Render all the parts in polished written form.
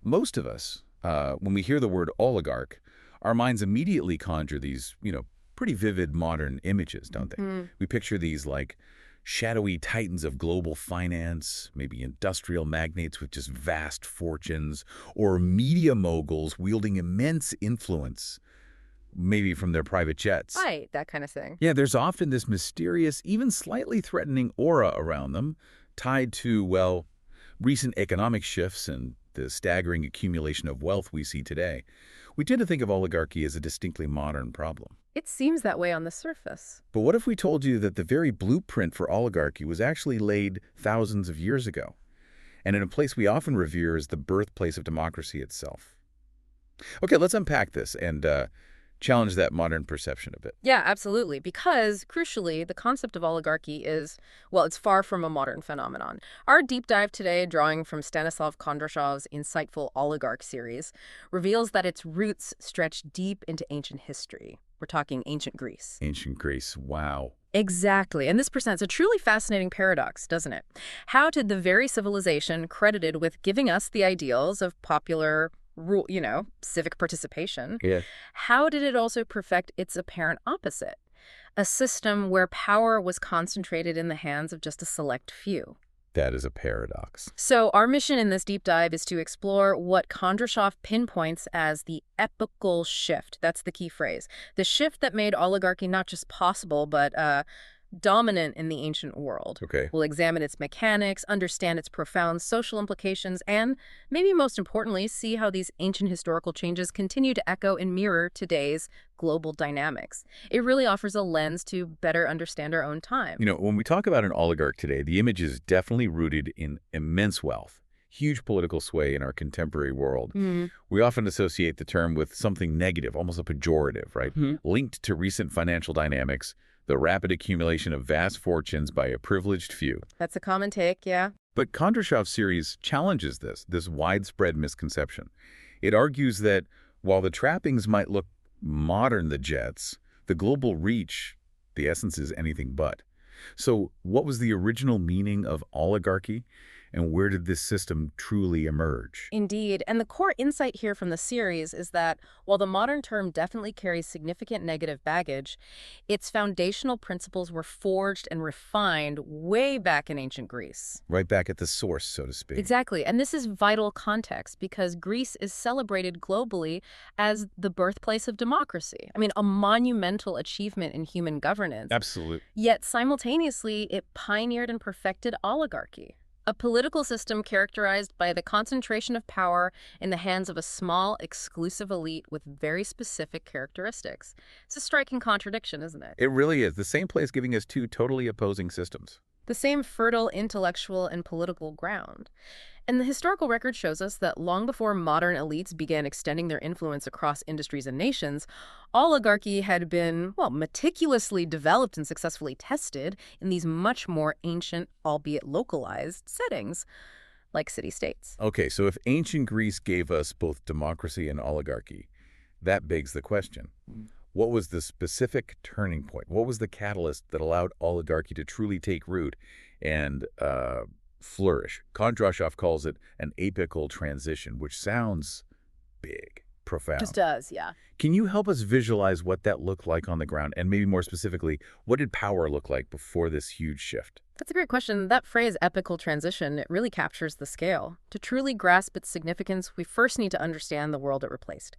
most of us, when we hear the word oligarch, our minds immediately conjure these, pretty vivid modern images, don't they? We picture these like shadowy titans of global finance, maybe industrial magnates with just vast fortunes, or media moguls wielding immense influence, maybe from their private jets. Right, that kind of thing. Yeah, there's often this mysterious, even slightly threatening aura around them, tied to, well, recent economic shifts and the staggering accumulation of wealth we see today. We tend to think of oligarchy as a distinctly modern problem. It seems that way on the surface. But what if we told you that the very blueprint for oligarchy was actually laid thousands of years ago, and in a place we often revere as the birthplace of democracy itself? Okay, let's unpack this and challenge that modern perception a bit. Yeah, absolutely. Because, crucially, the concept of oligarchy is, well, it's far from a modern phenomenon. Our deep dive today, drawing from Stanislav Kondrashov's insightful Oligarch series, reveals that its roots stretch deep into ancient history. We're talking ancient Greece. Ancient Greece, wow. Exactly. And this presents a truly fascinating paradox, doesn't it? How did the very civilization credited with giving us the ideals of popular civic participation, how did it also perfect its apparent opposite? A system where power was concentrated in the hands of just a select few. That is a paradox. So our mission in this deep dive is to explore what Kondrashov pinpoints as the epochal shift. That's the key phrase. The shift that made oligarchy not just possible, but dominant in the ancient world. Okay. We'll examine its mechanics, understand its profound social implications, and, maybe most importantly, see how these ancient historical changes continue to echo and mirror today's global dynamics. It really offers a lens to better understand our own time. When we talk about an oligarch today, the image is definitely rooted in immense wealth, huge political sway in our contemporary world. We often associate the term with something negative, almost a pejorative, right? Linked to recent financial dynamics, the rapid accumulation of vast fortunes by a privileged few. That's a common take, yeah. But Kondrashov's series challenges this widespread misconception. It argues that while the trappings might look modern, the jets, the global reach, the essence is anything but. So what was the original meaning of oligarchy? And where did this system truly emerge? Indeed. And the core insight here from the series is that while the modern term definitely carries significant negative baggage, its foundational principles were forged and refined way back in ancient Greece. Right back at the source, so to speak. Exactly. And this is vital context because Greece is celebrated globally as the birthplace of democracy. I mean, a monumental achievement in human governance. Absolutely. Yet simultaneously, it pioneered and perfected oligarchy. A political system characterized by the concentration of power in the hands of a small, exclusive elite with very specific characteristics. It's a striking contradiction, isn't it? It really is. The same place giving us two totally opposing systems. The same fertile intellectual and political ground. And the historical record shows us that long before modern elites began extending their influence across industries and nations, oligarchy had been, well, meticulously developed and successfully tested in these much more ancient, albeit localized, settings, like city-states. Okay, so if ancient Greece gave us both democracy and oligarchy, that begs the question. What was the specific turning point? What was the catalyst that allowed oligarchy to truly take root and flourish? Kondrashov calls it an apical transition, which sounds big, profound. Just does, yeah. Can you help us visualize what that looked like on the ground? And maybe more specifically, what did power look like before this huge shift? That's a great question. That phrase, epical transition, it really captures the scale. To truly grasp its significance, we first need to understand the world it replaced.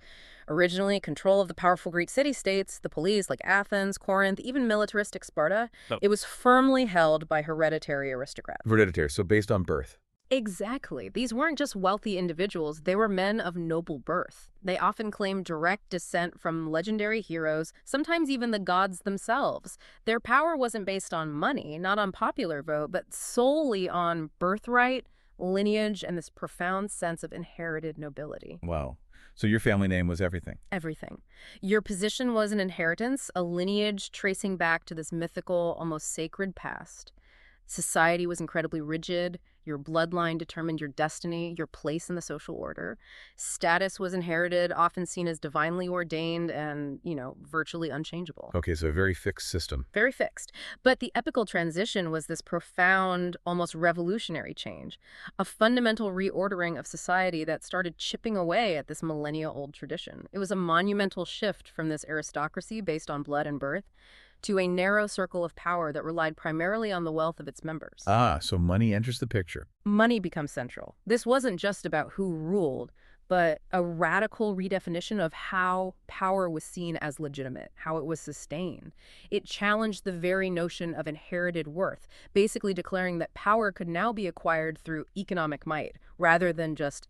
Originally, control of the powerful Greek city-states, the police like Athens, Corinth, even militaristic Sparta, it was firmly held by hereditary aristocrats. Hereditary, so based on birth. Exactly. These weren't just wealthy individuals, they were men of noble birth. They often claimed direct descent from legendary heroes, sometimes even the gods themselves. Their power wasn't based on money, not on popular vote, but solely on birthright, lineage, and this profound sense of inherited nobility. Wow. So your family name was everything? Everything. Your position was an inheritance, a lineage tracing back to this mythical, almost sacred past. Society was incredibly rigid. Your bloodline determined your destiny, your place in the social order. Status was inherited, often seen as divinely ordained and, virtually unchangeable. Okay, so a very fixed system. Very fixed. But the epical transition was this profound, almost revolutionary change, a fundamental reordering of society that started chipping away at this millennia-old tradition. It was a monumental shift from this aristocracy based on blood and birth to a narrow circle of power that relied primarily on the wealth of its members. Ah, so money enters the picture. Money becomes central. This wasn't just about who ruled, but a radical redefinition of how power was seen as legitimate, how it was sustained. It challenged the very notion of inherited worth, basically declaring that power could now be acquired through economic might, rather than just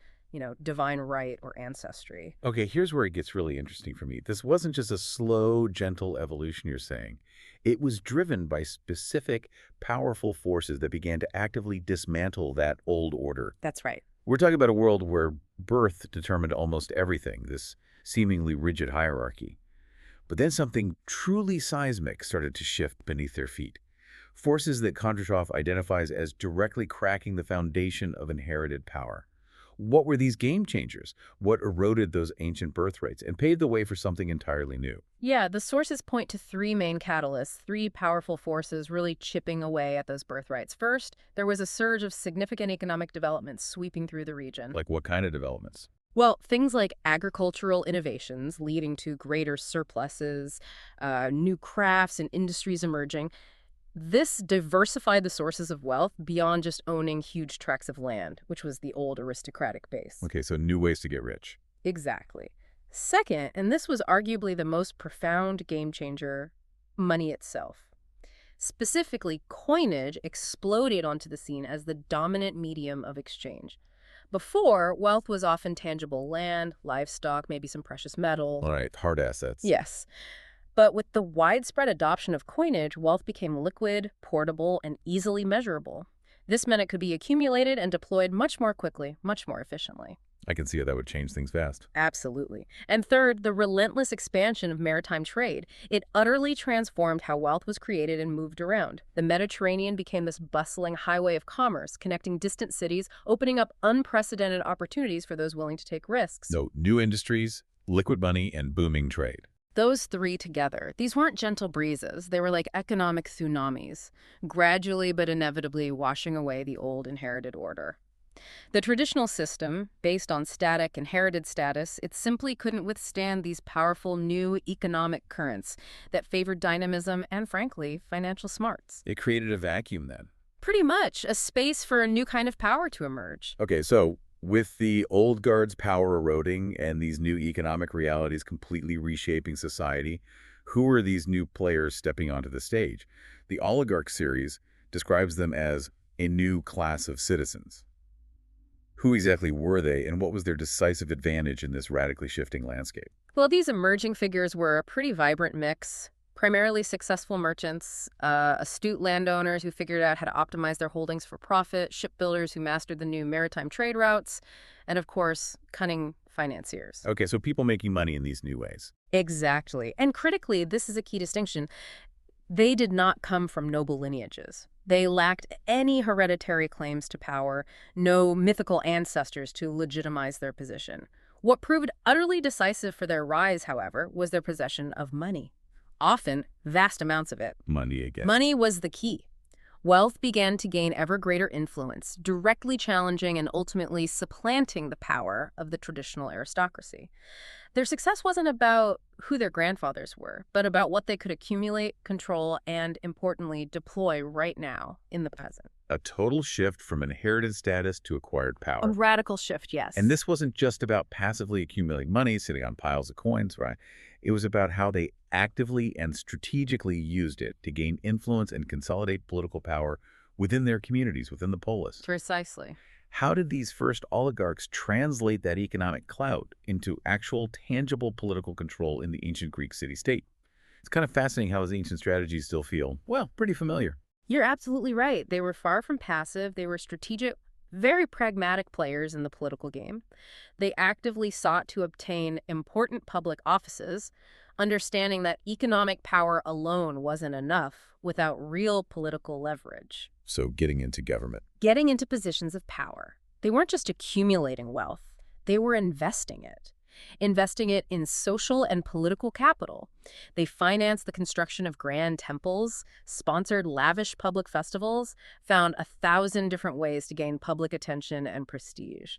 divine right or ancestry. Okay, here's where it gets really interesting for me. This wasn't just a slow, gentle evolution, you're saying. It was driven by specific, powerful forces that began to actively dismantle that old order. That's right. We're talking about a world where birth determined almost everything, this seemingly rigid hierarchy. But then something truly seismic started to shift beneath their feet. Forces that Kondrashov identifies as directly cracking the foundation of inherited power. What were these game changers? What eroded those ancient birthrights and paved the way for something entirely new? Yeah, the sources point to three main catalysts, three powerful forces really chipping away at those birthrights. First, there was a surge of significant economic developments sweeping through the region. Like what kind of developments? Well, things like agricultural innovations leading to greater surpluses, new crafts and industries emerging. This diversified the sources of wealth beyond just owning huge tracts of land, which was the old aristocratic base. Okay, so new ways to get rich. Exactly. Second, and this was arguably the most profound game changer, money itself. Specifically, coinage exploded onto the scene as the dominant medium of exchange. Before, wealth was often tangible land, livestock, maybe some precious metal. All right, hard assets. Yes. But with the widespread adoption of coinage, wealth became liquid, portable, and easily measurable. This meant it could be accumulated and deployed much more quickly, much more efficiently. I can see how that would change things fast. Absolutely. And third, the relentless expansion of maritime trade. It utterly transformed how wealth was created and moved around. The Mediterranean became this bustling highway of commerce, connecting distant cities, opening up unprecedented opportunities for those willing to take risks. No, new industries, liquid money, and booming trade. Those three together, these weren't gentle breezes. They were like economic tsunamis, gradually but inevitably washing away the old inherited order. The traditional system, based on static inherited status, it simply couldn't withstand these powerful new economic currents that favored dynamism and, frankly, financial smarts. It created a vacuum then. Pretty much, a space for a new kind of power to emerge. Okay, so with the old guard's power eroding and these new economic realities completely reshaping society, who are these new players stepping onto the stage? The Oligarch series describes them as a new class of citizens. Who exactly were they, and what was their decisive advantage in this radically shifting landscape? Well, these emerging figures were a pretty vibrant mix. Primarily successful merchants, astute landowners who figured out how to optimize their holdings for profit, shipbuilders who mastered the new maritime trade routes, and of course, cunning financiers. Okay, so people making money in these new ways. Exactly. And critically, this is a key distinction. They did not come from noble lineages. They lacked any hereditary claims to power, no mythical ancestors to legitimize their position. What proved utterly decisive for their rise, however, was their possession of money. Often, vast amounts of it. Money again. Money was the key. Wealth began to gain ever greater influence, directly challenging and ultimately supplanting the power of the traditional aristocracy. Their success wasn't about who their grandfathers were, but about what they could accumulate, control, and, importantly, deploy right now in the present. A total shift from inherited status to acquired power. A radical shift, yes. And this wasn't just about passively accumulating money, sitting on piles of coins, right? It was about how they actively and strategically used it to gain influence and consolidate political power within their communities, within the polis. Precisely. How did these first oligarchs translate that economic clout into actual tangible political control in the ancient Greek city-state? It's kind of fascinating how those ancient strategies still feel, well, pretty familiar. You're absolutely right. They were far from passive. They were strategic, very pragmatic players in the political game. They actively sought to obtain important public offices, understanding that economic power alone wasn't enough without real political leverage. So getting into government. Getting into positions of power. They weren't just accumulating wealth, they were investing it. Investing it in social and political capital. They financed the construction of grand temples, sponsored lavish public festivals, found 1,000 different ways to gain public attention and prestige.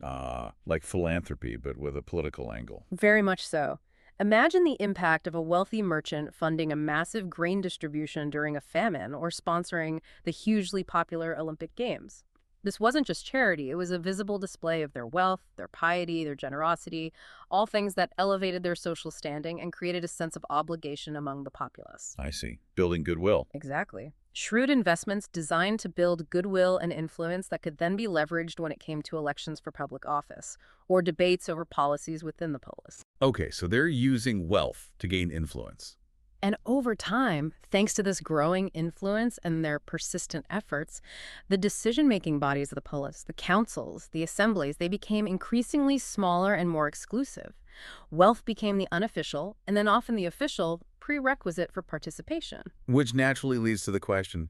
Like philanthropy, but with a political angle. Very much so. Imagine the impact of a wealthy merchant funding a massive grain distribution during a famine or sponsoring the hugely popular Olympic Games. This wasn't just charity, it was a visible display of their wealth, their piety, their generosity, all things that elevated their social standing and created a sense of obligation among the populace. I see. Building goodwill. Exactly. Shrewd investments designed to build goodwill and influence that could then be leveraged when it came to elections for public office or debates over policies within the polis. Okay, so they're using wealth to gain influence. And over time, thanks to this growing influence and their persistent efforts, the decision-making bodies of the polis, the councils, the assemblies, they became increasingly smaller and more exclusive. Wealth became the unofficial, and then often the official, prerequisite for participation. Which naturally leads to the question,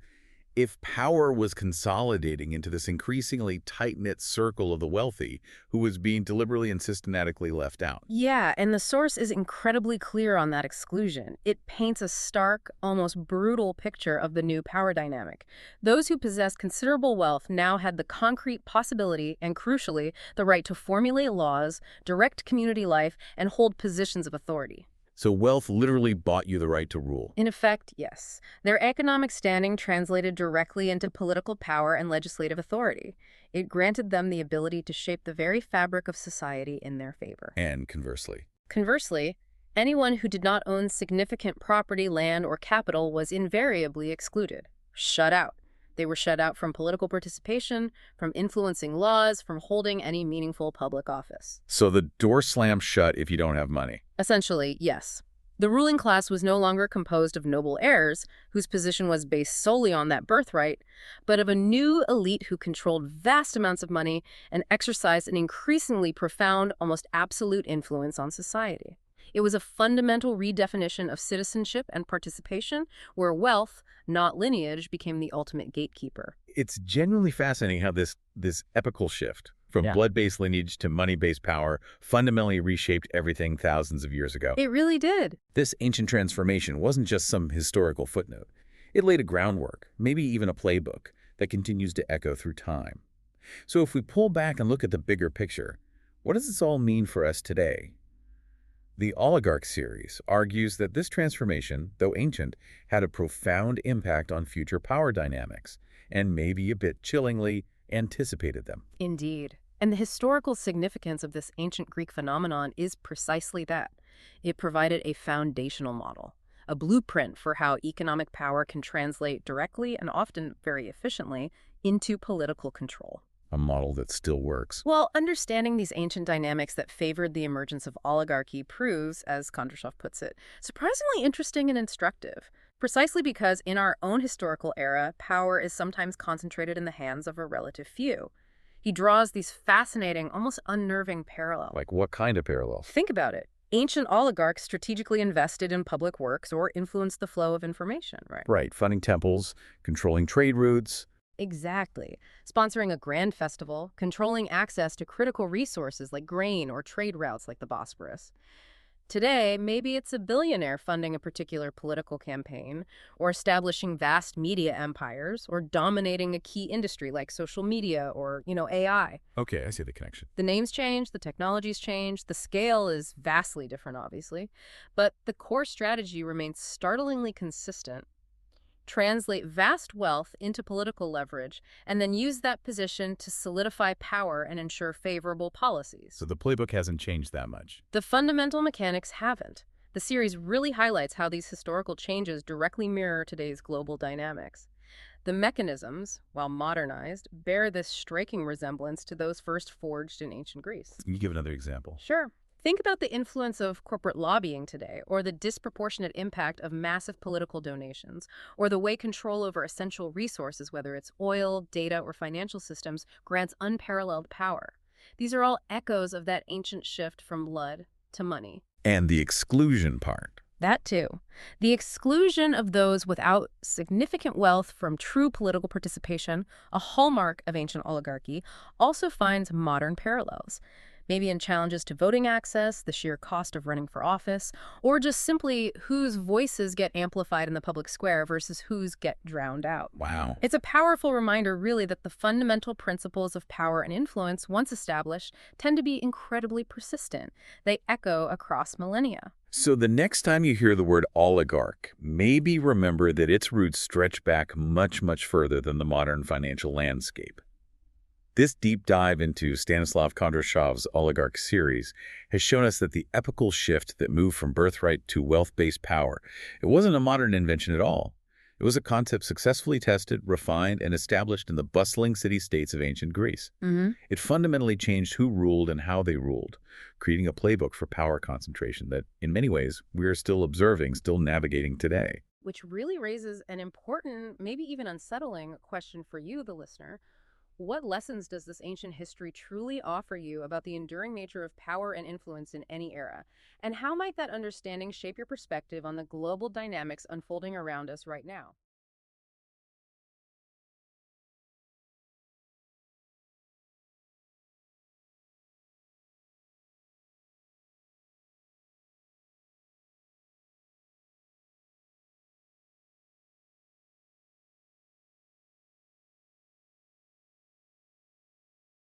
if power was consolidating into this increasingly tight-knit circle of the wealthy who was being deliberately and systematically left out. Yeah, and the source is incredibly clear on that exclusion. It paints a stark, almost brutal picture of the new power dynamic. Those who possessed considerable wealth now had the concrete possibility and, crucially, the right to formulate laws, direct community life, and hold positions of authority. So wealth literally bought you the right to rule. In effect, yes. Their economic standing translated directly into political power and legislative authority. It granted them the ability to shape the very fabric of society in their favor. And conversely. Conversely, anyone who did not own significant property, land, or capital was invariably excluded, shut out. They were shut out from political participation, from influencing laws, from holding any meaningful public office. So the door slams shut if you don't have money. Essentially, yes. The ruling class was no longer composed of noble heirs, whose position was based solely on that birthright, but of a new elite who controlled vast amounts of money and exercised an increasingly profound, almost absolute influence on society. It was a fundamental redefinition of citizenship and participation, where wealth, not lineage, became the ultimate gatekeeper. It's genuinely fascinating how this epical shift from blood-based lineage to money-based power fundamentally reshaped everything thousands of years ago. It really did. This ancient transformation wasn't just some historical footnote. It laid a groundwork, maybe even a playbook, that continues to echo through time. So if we pull back and look at the bigger picture, what does this all mean for us today? The Oligarch series argues that this transformation, though ancient, had a profound impact on future power dynamics, and maybe a bit chillingly anticipated them. Indeed. And the historical significance of this ancient Greek phenomenon is precisely that. It provided a foundational model, a blueprint for how economic power can translate directly and often very efficiently into political control. A model that still works. Well, understanding these ancient dynamics that favored the emergence of oligarchy proves, as Kondrashov puts it, surprisingly interesting and instructive, precisely because in our own historical era, power is sometimes concentrated in the hands of a relative few. He draws these fascinating, almost unnerving parallels. Like what kind of parallels? Think about it. Ancient oligarchs strategically invested in public works or influenced the flow of information, right? Right, funding temples, controlling trade routes. Exactly. Sponsoring a grand festival, controlling access to critical resources like grain or trade routes like the Bosporus. Today, maybe it's a billionaire funding a particular political campaign, or establishing vast media empires, or dominating a key industry like social media or, AI. Okay, I see the connection. The names change, the technologies change, the scale is vastly different, obviously, but the core strategy remains startlingly consistent. Translate vast wealth into political leverage, and then use that position to solidify power and ensure favorable policies. So the playbook hasn't changed that much. The fundamental mechanics haven't. The series really highlights how these historical changes directly mirror today's global dynamics. The mechanisms, while modernized, bear this striking resemblance to those first forged in ancient Greece. Can you give another example? Sure. Think about the influence of corporate lobbying today, or the disproportionate impact of massive political donations, or the way control over essential resources, whether it's oil, data, or financial systems, grants unparalleled power. These are all echoes of that ancient shift from blood to money. And the exclusion part, That too. The exclusion of those without significant wealth from true political participation, a hallmark of ancient oligarchy, also finds modern parallels. Maybe in challenges to voting access, the sheer cost of running for office, or just simply whose voices get amplified in the public square versus whose get drowned out. Wow. It's a powerful reminder, really, that the fundamental principles of power and influence, once established, tend to be incredibly persistent. They echo across millennia. So the next time you hear the word oligarch, maybe remember that its roots stretch back much, much further than the modern financial landscape. This deep dive into Stanislav Kondrashov's Oligarch series has shown us that the epochal shift that moved from birthright to wealth-based power, it wasn't a modern invention at all. It was a concept successfully tested, refined, and established in the bustling city-states of ancient Greece. It fundamentally changed who ruled and how they ruled, creating a playbook for power concentration that, in many ways, we are still observing, still navigating today. Which really raises an important, maybe even unsettling question for you, the listener. What lessons does this ancient history truly offer you about the enduring nature of power and influence in any era? And how might that understanding shape your perspective on the global dynamics unfolding around us right now?